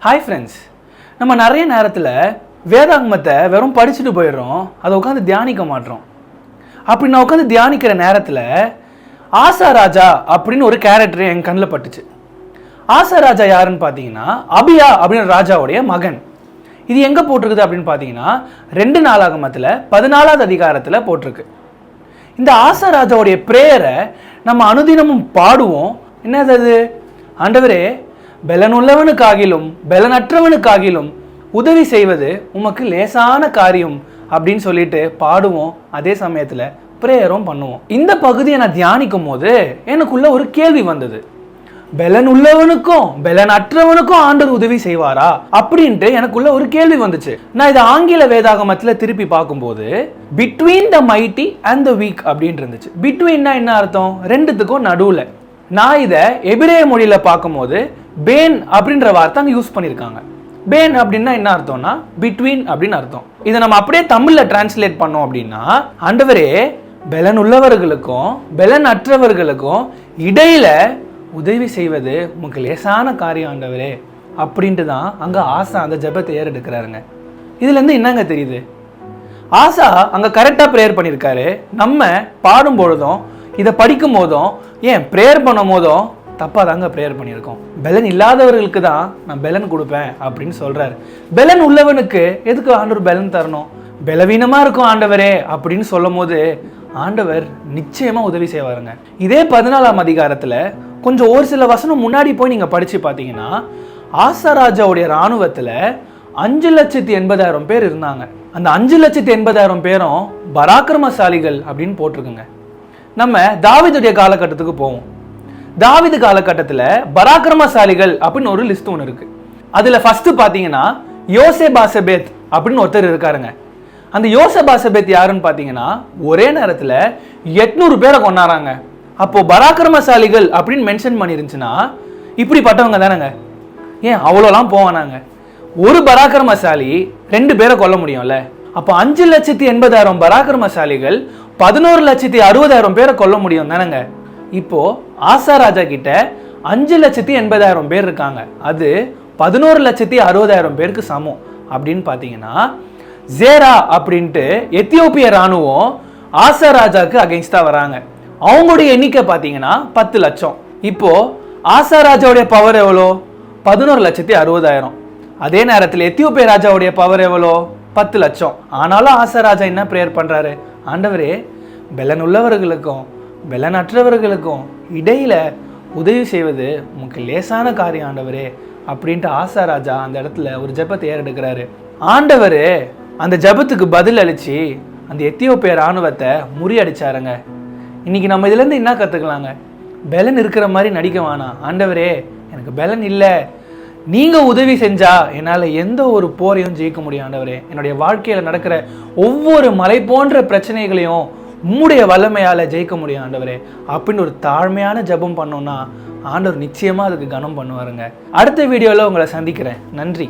Hi friends, நம்ம நிறைய நேரத்தில் வேதாகமத்தை வெறும் படிச்சுட்டு போயிடுறோம், அதை உட்காந்து தியானிக்க மாட்டோம். அப்படி நான் உட்காந்து தியானிக்கிற நேரத்தில் ஆசா ராஜா அப்படின்னு ஒரு கேரக்டர் என் கண்ணில் பட்டுச்சு. ஆசா ராஜா யாருன்னு பார்த்தீங்கன்னா அபியா அப்படின்ற ராஜாவுடைய மகன். இது எங்கே போட்டிருக்குது அப்படின்னு பார்த்தீங்கன்னா 2 நாளாகமத்தில் 14வது அதிகாரத்தில் போட்டிருக்கு. இந்த ஆசா ராஜாவுடைய பிரேயரை நம்ம அனுதினமும் பாடுவோம். என்னது அது? ஆண்டவரே, பலனுள்ளவனுக்காகிலும் பலனற்றவனுக்காகிலும் உதவி செய்வது உமக்கு லேசான காரியம் அப்படின்னு சொல்லிட்டு பாடுவோம். அதே சமயத்தில் பிரேயரும் பண்ணுவோம். இந்த பகுதியை நான் தியானிக்கும் போது எனக்குள்ள ஒரு கேள்வி வந்தது. பலன் உள்ளவனுக்கும் பலனற்றவனுக்கும் ஆண்டவர் உதவி செய்வாரா அப்படின்ட்டு எனக்குள்ள ஒரு கேள்வி வந்துச்சு. நான் இதை ஆங்கில வேதாகமத்தில் திருப்பி பார்க்கும்போது between the mighty and the week அப்படின்னு இருந்துச்சு. பிட்வீன்னா என்ன அர்த்தம்? ரெண்டுத்துக்கும் நடுவில். நான் இதை எபிரேய மொழியில பார்க்கும்போது பேன் அப்படின்ற வார்த்தை அங்கே யூஸ் பண்ணியிருக்காங்க. பேன் அப்படின்னா என்ன அர்த்தம்னா பிட்வீன் அப்படின்னு அர்த்தம். இதை நம்ம அப்படியே தமிழில் டிரான்ஸ்லேட் பண்ணோம் அப்படின்னா, ஆண்டவரே, பலன் உள்ளவர்களுக்கும் பலன் அற்றவர்களுக்கும் இடையில உதவி செய்வது உங்களுக்கு லேசான காரியம் ஆண்டவரே அப்படின்ட்டு தான் அங்கே ஆசா அந்த ஜெபத்தை ஏறெடுக்கிறாருங்க. இதுலேருந்து என்னங்க தெரியுது? ஆசா அங்கே கரெக்டாக ப்ரேயர் பண்ணியிருக்காரு. நம்ம பாடும் பொழுதும் இதை படிக்கும் போதும் ஏன் ப்ரேயர் பண்ணும் போதும் தப்பாக தாங்க ப்ரேயர் பண்ணியிருக்கோம். பலன் இல்லாதவர்களுக்கு தான் நான் பலன் கொடுப்பேன் அப்படின்னு சொல்கிறாரு. பலன் உள்ளவனுக்கு எதுக்கு ஆண்டவர் பலன் தரணும்? பலவீனமாக இருக்கும் ஆண்டவரே அப்படின்னு சொல்லும் போது ஆண்டவர் நிச்சயமாக உதவி செய்வாருங்க. இதே 14ஆம் அதிகாரத்தில் கொஞ்சம் ஒரு சில வசனம் முன்னாடி போய் நீங்கள் படித்து பார்த்தீங்கன்னா ஆசா ராஜாவுடைய இராணுவத்தில் 5,80,000 பேர் இருந்தாங்க. அந்த 5,80,000 பேரும் பராக்கிரமசாலிகள் அப்படின்னு போட்டிருக்குங்க. நம்ம தாவீதுடைய காலகட்டத்துக்கு போவோம். தாவீது காலகட்டத்தில் பராக்கிரமசாலிகள் அப்படின்னு ஒரு லிஸ்ட் ஒன்று இருக்கு. அதில் ஃபர்ஸ்ட் பார்த்தீங்கன்னா யோசேபாசபேத் அப்படின்னு ஒருத்தர் இருக்காருங்க. அந்த யோசேபாசபேத் யாருன்னு பார்த்தீங்கன்னா ஒரே நேரத்தில் 800 பேரை கொண்டாடுறாங்க. அப்போ பராக்கிரமசாலிகள் அப்படின்னு மென்ஷன் பண்ணிருந்துச்சுன்னா இப்படிப்பட்டவங்க தானேங்க. ஏன் அவ்வளோலாம் போவானாங்க? ஒரு பராக்கிரமசாலி 2 பேரை கொல்ல முடியும்ல. அப்போ 5,80,000 பராக்கிரமசாலிகள் 11,60,000 பேரை கொல்ல முடியும் தானேங்க. இப்போ ஆசா ராஜா கிட்ட 5,80,000 பேர் இருக்காங்க. அது 11,60,000 பேருக்கு சமம். அப்படின்னு பார்த்தீங்கன்னா ஜேரா அப்படின்ட்டு எத்தியோப்பிய ராணுவம் ஆசா ராஜாக்கு அகைன்ஸ்டா வராங்க. அவங்களுடைய எண்ணிக்கை பார்த்தீங்கன்னா 10 லட்சம். இப்போ ஆசா ராஜாவுடைய பவர் எவ்வளோ? 11,60,000. அதே நேரத்தில் எத்தியோப்பிய ராஜாவுடைய பவர் எவ்வளோ? 10 லட்சம். ஆனாலும் ஆசா ராஜா என்ன ப்ரேயர் பண்றாரு? ஆண்டவரே, பலன் உள்ளவர்களுக்கும் பலனற்றவர்களுக்கும் இடையில உதவி செய்வது உங்களுக்கு லேசான காரியம் ஆண்டவரே அப்படின்ட்டு ஆசா ராஜா அந்த இடத்துல ஒரு ஜெபத்தை ஏறெடுக்கிறாரு. ஆண்டவர் அந்த ஜெபத்துக்கு பதில் அளிச்சு அந்த எத்தியோப்பிய ராணுவத்தை முறியடிச்சாருங்க. இன்னைக்கு நம்ம இதுலேருந்து என்ன கற்றுக்கலாங்க? பலன் இருக்கிற மாதிரி நடிக்க வேணாம். ஆண்டவரே, எனக்கு பலன் இல்லை, நீங்கள் உதவி செஞ்சா என்னால் எந்த ஒரு போரையும் ஜெயிக்க முடியும் ஆண்டவரே. என்னுடைய வாழ்க்கையில் நடக்கிற ஒவ்வொரு மலை போன்ற பிரச்சனைகளையும் உம்முடைய வல்லமையால் ஜெயிக்க முடியும் ஆண்டவரே அப்படின்னு ஒரு தாழ்மையான ஜெபம் பண்ணோன்னா ஆண்டவர் நிச்சயமாக அதுக்கு கனம் பண்ணுவாருங்க. அடுத்த வீடியோவில் உங்களை சந்திக்கிறேன். நன்றி.